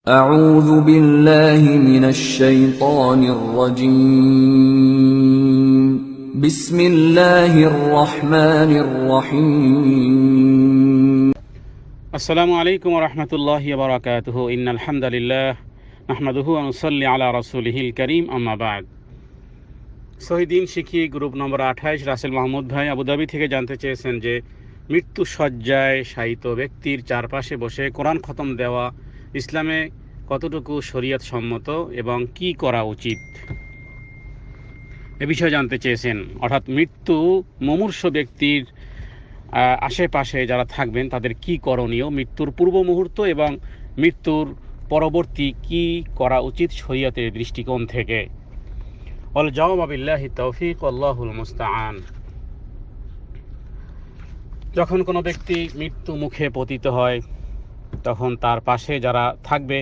أعوذ بالله من الشيطان الرجيم بسم الله الرحمن الرحيم আসসালামু আলাইকুম ওয়া রাহমাতুল্লাহি ওয়া বারাকাতুহু ইন্নাল হামদালিল্লাহ নাহমাদুহু ওয়া নুসাল্লি আলা রাসূলিহিল কারীম আম্মা বা'দ। শহীদিন শিখি গ্রুপ নম্বর 28 রাসেল মাহমুদ ভাই আবুধাবি থেকে জানতে চেয়েছেন যে মৃত্যু শয্যায় শায়িত ব্যক্তির চারপাশে বসে কোরআন খতম দেওয়া ইসলামে কতটুকু শরীয়ত সম্মত এবং কি করা উচিত এ বিষয়ে জানতে চেয়েছেন। অর্থাৎ মৃত্যু মুমূর্ষু ব্যক্তির আশেপাশে যারা থাকবেন তাদের কি করণীয়, মৃত্যুর পূর্ব মুহূর্ত এবং মৃত্যুর পরবর্তী কি করা উচিত শরীয়তের দৃষ্টিকোণ থেকে। ওয়াল জাওয়াবু বিল্লাহি তাওফীক আল্লাহুল মুস্তাআন। যখন কোনো ব্যক্তি মৃত্যু মুখে পতিত হয় তখন তার পাশে যারা থাকবে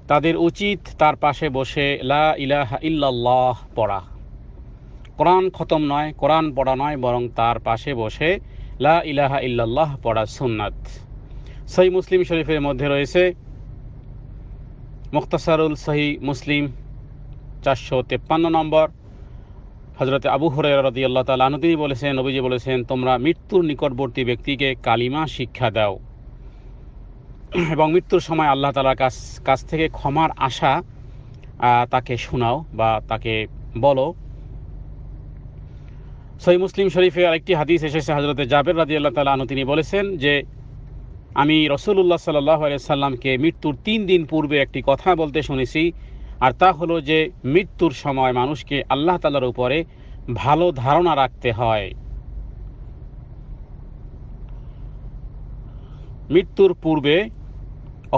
তাদের উচিত তার পাশে বসে লা ইলাহা ইল্লাল্লাহ পড়া। কোরআন খতম নয়, কোরআন পড়া নয়, বরং তার পাশে বসে লা ইলাহা ইল্লাল্লাহ পড়া সুন্নাত। সহিহ মুসলিম শরীফের মধ্যে রয়েছে মুখতাসারুল সহিহ মুসলিম 453 নম্বর, হযরত আবু হুরায়রা রাদিয়াল্লাহু তাআলা আনহু তিনি বলেছেন, নবীজি বলেছেন, তোমরা মৃত্যুর নিকটবর্তী ব্যক্তিকে কালিমা শিক্ষা দাও এবং মৃত্যুর সময় আল্লাহ তাআলার কাছ থেকে ক্ষমার আশা তাকে শোনাও বা তাকে বলো। সহিহ মুসলিম শরীফে আরেকটি হাদিস এসেছে, হযরত জাবের রাদিয়াল্লাহু তাআলা আনহু তিনি বলেছেন যে আমি রাসূলুল্লাহ সাল্লাল্লাহু আলাইহি সাল্লামকে মৃত্যুর 3 দিন পূর্বে একটি কথা বলতে শুনেছি, আর তা হলো যে মৃত্যুর সময় মানুষকে আল্লাহ তাআলার উপরে ভালো ধারণা রাখতে হয়। মৃত্যুর পূর্বে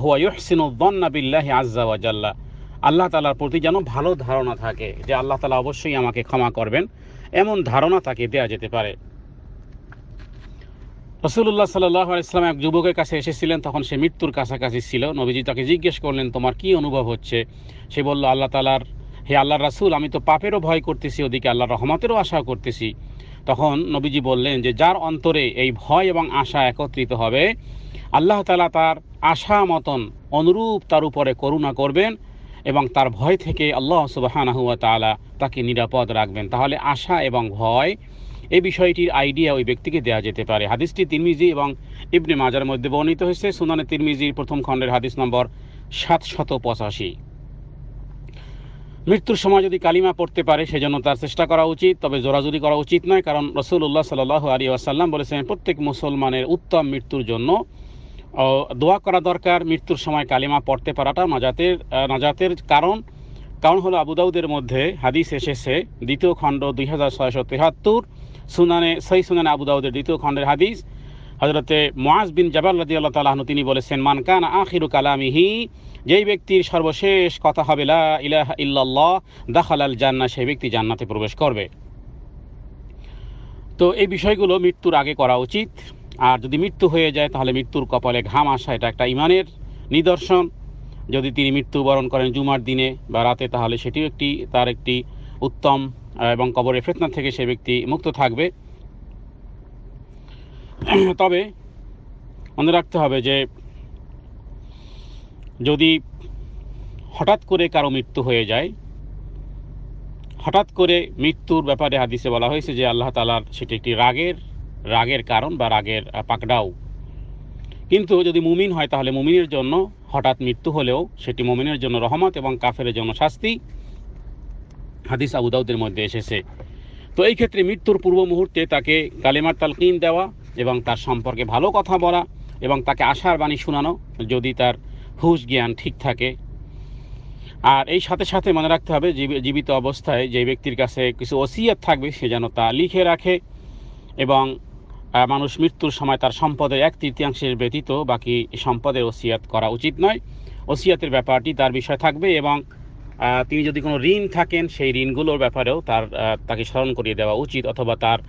ওয়া ইহসিনু যন্না বিল্লাহি আযজা ওয়া জাল্লা, আল্লাহ তাআলার প্রতি যেন ভালো ধারণা থাকে যে আল্লাহ তাআলা অবশ্যই আমাকে ক্ষমা করবেন, এমন ধারণা তাকে দেয়া যেতে পারে। রাসূলুল্লাহ সাল্লাল্লাহু আলাইহি সাল্লাম এক যুবকের কাছে এসেছিলেন, তখন সে মৃত্যুর কাছাকাছি ছিল। নবীজি তাকে জিজ্ঞেস করলেন, তোমার কি অনুভব হচ্ছে? সে বলল, হে আল্লাহর রাসূল, আমি তো পাপেরও ভয় করতেছি, ওদিকে আল্লাহর রহমতেরও আশা করতেছি। তখন নবীজি বললেন যে যার অন্তরে এই ভয় এবং আশা একত্রিত হবে, আল্লাহ তাআলা তার আশা মতন অনুরূপ তার উপরে করুণা করবেন এবং তার ভয় থেকে আল্লাহ সুবহানাহু ওয়া তাআলা তাকে নিরাপদ রাখবেন। তাহলে আশা এবং ভয় এই বিষয়টির আইডিয়া ওই ব্যক্তিকে দেওয়া যেতে পারে। হাদিসটি তিরমিজি এবং ইবনে মাজার মধ্যে বর্ণিত হয়েছে। সুনানে তিরমিজির প্রথম খণ্ডের হাদিস নম্বর 785। মৃত্যুর সময় যদি কালিমা পড়তে পারে সেজন্য তার চেষ্টা করা উচিত, তবে জোরাজুরি করা উচিত নয়, কারণ রাসূলুল্লাহ সাল্লাল্লাহু আলাইহি ওয়াসাল্লাম বলেছেন প্রত্যেক মুসলমানের উত্তম মৃত্যুর জন্য দোয়া করা দরকার। মৃত্যুর সময় কালিমা পড়তে পারাটা নাজাতের কারণ হলো আবু দাউদের মধ্যে হাদিস এসেছে, দ্বিতীয় খণ্ড 2673, সহিহ সুনানে আবু দাউদের দ্বিতীয় খণ্ডের হাদিস। হযরতে মুআজ বিন জাবাল রাদিয়াল্লাহু তাআলা আনহু তিনি বলেছেন, মান কানা আখিরু কালামিহি, যেই ব্যক্তির সর্বশেষ কথা হবে লা ইলাহা ইল্লাল্লাহ দাখালাল জান্নাহ, সেই ব্যক্তি জান্নাতে প্রবেশ করবে। তো এই বিষয়গুলো মৃত্যুর আগে করা উচিত। আর যদি মৃত্যু হয়ে যায় তাহলে মৃত্যুর কপালে ঘাম আসা, এটা একটা ঈমানের নিদর্শন। যদি তিনি মৃত্যুবরণ করেন জুমার দিনে বা রাতে, তাহলে সেটিও তার একটি উত্তম এবং কবরের ফিতনা থেকে সে ব্যক্তি মুক্ত থাকবে। তবে মনে রাখতে হবে যে যদি হঠাৎ করে কারো মৃত্যু হয়ে যায়, হঠাৎ করে মৃত্যুর ব্যাপারে হাদিসে বলা হয়েছে যে আল্লাহ তাআলার সেটি একটি রাগের কারণ বা রাগের পাকড়াও। কিন্তু যদি মুমিন হয় তাহলে মুমিনের জন্য হঠাৎ মৃত্যু হলেও সেটি মুমিনের জন্য রহমত এবং কাফেরের জন্য শাস্তি। হাদিস আবু দাউদের মধ্যে এসেছে। তো এই ক্ষেত্রে মৃত্যুর পূর্ব মুহূর্তে তাকে কালেমার তালকিন দেওয়া এবং তার সম্পর্কে ভালো কথা বলা এবং তাকে আশার বাণী শোনানো, যদি তার হুঁশ জ্ঞান ঠিক থাকে। আর এই সাথে সাথে মনে রাখতে হবে জীবিত অবস্থায় যে ব্যক্তির কাছে কিছু ওসিয়ত থাকবে সে যেন তা লিখে রাখে এবং মানুষ মৃত্যুর সময় তার সম্পদের 1/3 ব্যতীত বাকি সম্পদের ওসিয়াত করা উচিত নয়। ওসিয়াতের ব্যাপারটি তার বিষয় থাকবে এবং তিনি যদি কোনো ঋণ থাকেন সেই ঋণগুলোর ব্যাপারেও তাকে স্মরণ করিয়ে দেওয়া উচিত, অথবা তার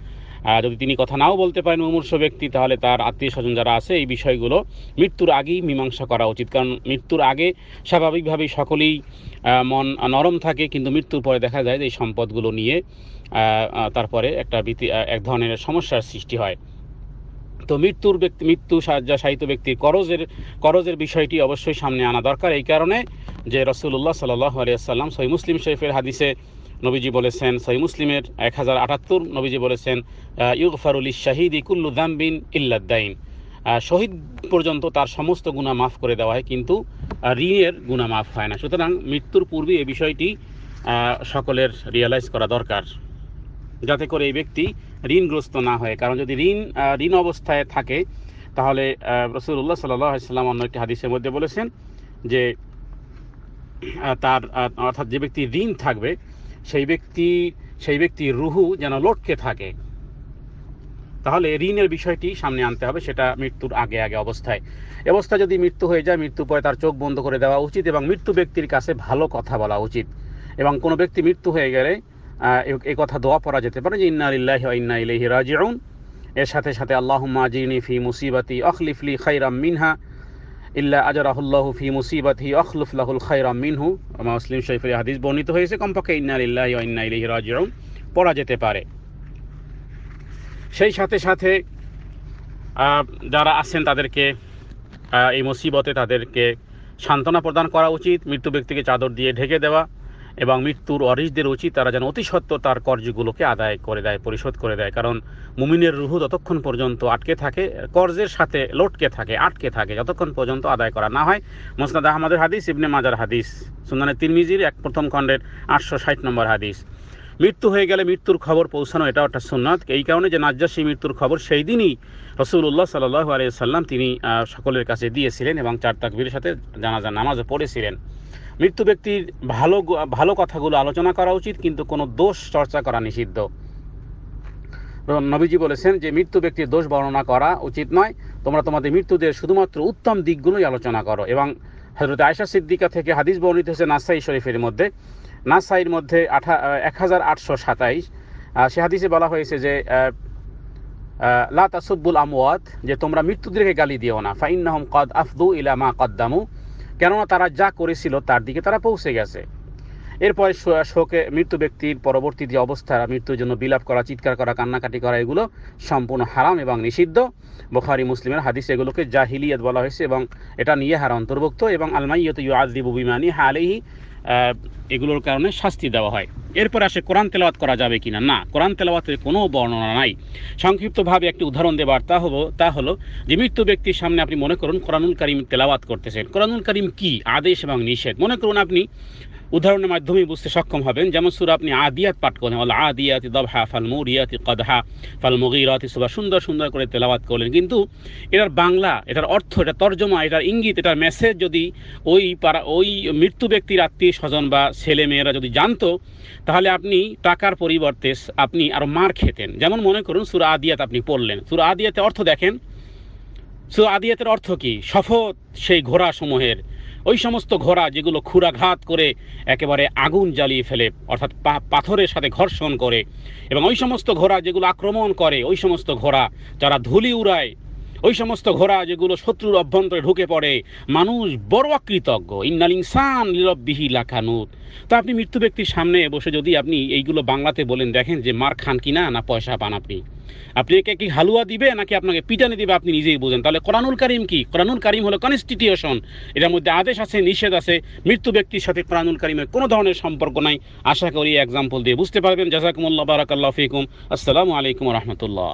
যদি তিনি কথা নাও বলতে পারেন মুমূর্ষু ব্যক্তি, তাহলে তার আত্মীয় স্বজন যারা আছে এই বিষয়গুলো মৃত্যুর আগেই মীমাংসা করা উচিত। কারণ মৃত্যুর আগে স্বাভাবিকভাবেই সকলেই মন নরম থাকে, কিন্তু মৃত্যুর পরে দেখা যায় যে এই সম্পদগুলো নিয়ে তারপরে এক ধরনের সমস্যার সৃষ্টি হয়। তো মৃত্যু সাহিত্য ব্যক্তির করজের বিষয়টি অবশ্যই সামনে আনা দরকার, এই কারণে যে রাসূলুল্লাহ সাল্লাল্লাহু আলাইহি ওয়াসাল্লাম সহিহ মুসলিম শরীফের হাদিসে নবীজি বলেছেন, সহিহ মুসলিমের 1078 নবীজি বলেছেন, ইউগফারু লিশ-শাহীদি কুল্লু যামবিন ইল্লা আদ-দাইন, শহীদ পর্যন্ত তার সমস্ত গুনাহ মাফ করে দেওয়া হয়, কিন্তু ঋণের গুনাহ মাফ হয় না। সুতরাং মৃত্যুর পূর্বে এই বিষয়টি সকলের রিয়েলাইজ করা দরকার, যাতে করে এই ব্যক্তি ঋণগ্রস্ত না হয়। কারণ যদি ঋণ অবস্থায় থাকে, তাহলে রাসূলুল্লাহ সাল্লাল্লাহু আলাইহি ওয়াসাল্লাম অন্য একটি হাদিসের মধ্যে বলেছেন যে তার অর্থাৎ যে ব্যক্তি ঋণ থাকবে সেই ব্যক্তির রুহু যেন লটকে থাকে। তাহলে ঋণের বিষয়টি সামনে আনতে হবে, সেটা মৃত্যুর আগে অবস্থায় যদি মৃত্যু হয়ে যায়, মৃত্যুর পরে তার চোখ বন্ধ করে দেওয়া উচিত এবং মৃত্যু ব্যক্তির কাছে ভালো কথা বলা উচিত। এবং কোনো ব্যক্তি মৃত্যু হয়ে গেলে এই কথা দোয়া পড়া যেতে পারে যে ইন্না লিল্লাহি ওয়া ইন্না ইলাইহি রাজিউন, এর সাথে সাথে আল্লাহুম্মা আজিরনি ফি মুসিবাতি আখলিফ লি খায়রাম মিনহা ইল্লা আজরাহুল্লাহু ফি মুসিবাতিহি আখলুফ লাহুল খায়রাম মিনহু, মুসলিম শরীফের হাদিস বর্ণিত হয়েছে। কমপক্ষে ইন্না লিল্লাহি ওয়া ইন্না ইলাইহি রাজিউন পড়া যেতে পারে। সেই সাথে সাথে যারা আছেন তাদেরকে এই মুসিবতে তাদেরকে সান্ত্বনা প্রদান করা উচিত, মৃত্যু ব্যক্তিকে চাদর দিয়ে ঢেকে দেওয়া, এবং মৃত্যুর ওয়ারিসদের উচিত তারা যেন অতি সত্বর তার কর্জগুলোকে আদায় করে দেয়, পরিশোধ করে দেয়। কারণ মুমিনের রুহু ততক্ষণ পর্যন্ত আটকে থাকে, কর্জের সাথে আটকে থাকে যতক্ষণ পর্যন্ত আদায় করা না হয়। মুসনাদ আহমদের হাদিস, ইবনে মাজার হাদিস, সুনানে তিরমিজির প্রথম খণ্ডের 860 নম্বর হাদিস। মৃত্যু হয়ে গেলে মৃত্যুর খবর পৌঁছানো এটাও একটা সুন্নাত, এই কারণে যে নাজ্জাশী মৃত্যুর খবর সেই দিনই রাসূলুল্লাহ সাল্লাল্লাহু আলাইহি ওয়াসাল্লাম তিনি সকলের কাছে দিয়েছিলেন এবং 4 তাকবীরের সাথে জানাজা নামাজও পড়েছিলেন। মৃত্যু ব্যক্তির ভালো কথাগুলো আলোচনা করা উচিত, কিন্তু কোনো দোষ চর্চা করা নিষিদ্ধ। নবীজি বলেছেন যে মৃত্যু ব্যক্তির দোষ বর্ণনা করা উচিত নয়, তোমরা তোমাদের মৃত্যুদের শুধুমাত্র উত্তম দিকগুলোই আলোচনা করো। এবং হযরত আয়েশা সিদ্দিকা থেকে হাদিস বর্ণিত হয়েছে নাসাই শরীফের মধ্যে, নাসাইর মধ্যে 1827, সে হাদিসে বলা হয়েছে যে লা তাসুব্বুল আমওয়াত, যে তোমরা মৃত্যুদেরকে গালি দিও না, ফাইন্নাহুম ক্বাদ আফদু ইলা মা কদ্দামু, কেননা তারা যা করেছিল তার দিকে তারা পৌঁছে গেছে। এরপরে শোকে মৃত্যু ব্যক্তির পরবর্তী যে অবস্থা, মৃত্যুর জন্য বিলাপ করা, চিৎকার করা, কান্নাকাটি করা, এগুলো সম্পূর্ণ হারাম এবং নিষিদ্ধ। বুখারী মুসলিমের হাদিসে এগুলোকে জাহিলিয়াত বলা হয়েছে এবং এটা নিয়ে হার অন্তর্ভুক্ত। এবং আল মাইয়্যিতু ইউআযযিবু বিমানিহা আলাইহি, এগুলোর কারণে শাস্তি দেওয়া হয়। এরপর আসে কোরআন তেলাওয়াত করা যাবে কিনা। না, কোরআন তেলাওয়াতের কোনো বর্ণনা নাই। সংক্ষিপ্তভাবে একটি উদাহরণ দেবার তা হলো যে মৃত্যু ব্যক্তির সামনে আপনি মনে করুন কোরআনুল কারীম তেলাওয়াত করতেছেন। কোরআনুল কারীম কি, আদেশ এবং নিষেধ। মনে করুন আপনি উদাহরণের মাধ্যমে বুঝতে সক্ষম হবেন। যেমন সূরা আপনি আদিয়াত পাঠ করেন, ওয়াল আদিয়াতি দাবহা ফাল মুরিয়াতি কদহা ফাল মুগীরাতি সুবহা, সুন্দর করে তেলাওয়াত করলেন, কিন্তু এটার বাংলা, এটার অর্থ, এটা তর্জমা, এটার ইঙ্গিত, এটার মেসেজ যদি ওই মৃত্যু ব্যক্তির আত্মীয় স্বজন বা ছেলে মেয়েরা যদি জানতো, তাহলে আপনি টাকার পরিবর্তে আপনি আরো মার খেতেন। যেমন মনে করুন সূরা আদিয়াত আপনি পড়লেন, সূরা আদিয়াতের অর্থ দেখেন। সূরা আদিয়াতের অর্থ কি? শপথ সেই ঘোড়া সমূহের, ওই সমস্ত ঘোড়া যেগুলো ক্ষুরাঘাত করে একেবারে আগুন জ্বালিয়ে ফেলে, অর্থাৎ পাথরের সাথে ঘর্ষণ করে, এবং ওই সমস্ত ঘোড়া যেগুলো আক্রমণ করে, ওই সমস্ত ঘোড়া যারা ধুলি উড়ায়, ওই সমস্ত ঘোড়া যেগুলো শত্রুর অভ্যন্তরে ঢুকে পড়ে। মানুষ বড় অকৃতজ্ঞ, ইন্নাল ইনসান লিরাব্বিহি লাকানুত। তো আপনি মৃত্যু ব্যক্তির সামনে বসে যদি আপনি এইগুলো বাংলাতে বলেন, দেখেন যে মার খান কিনা না পয়সা পান আপনি একে কি হালুয়া দিবে নাকি আপনাকে পিটানি দিবে, আপনি নিজেই বুঝেন। তাহলে কোরআনুল কারীম কি? কোরআনুল কারীম হলো কনস্টিটিউশন, এটার মধ্যে আদেশ আছে, নিষেধ আছে। মৃত্যু ব্যক্তির সাথে কোরআনুল কারীমের কোনো ধরনের সম্পর্ক নাই। আশা করি এক্সাম্পল দিয়ে বুঝতে পারবেন। জাযাকুমুল্লাহ, বারাকাল্লাহু ফিকুম। আসসালামু আলাইকুম ওয়া রাহমাতুল্লাহ।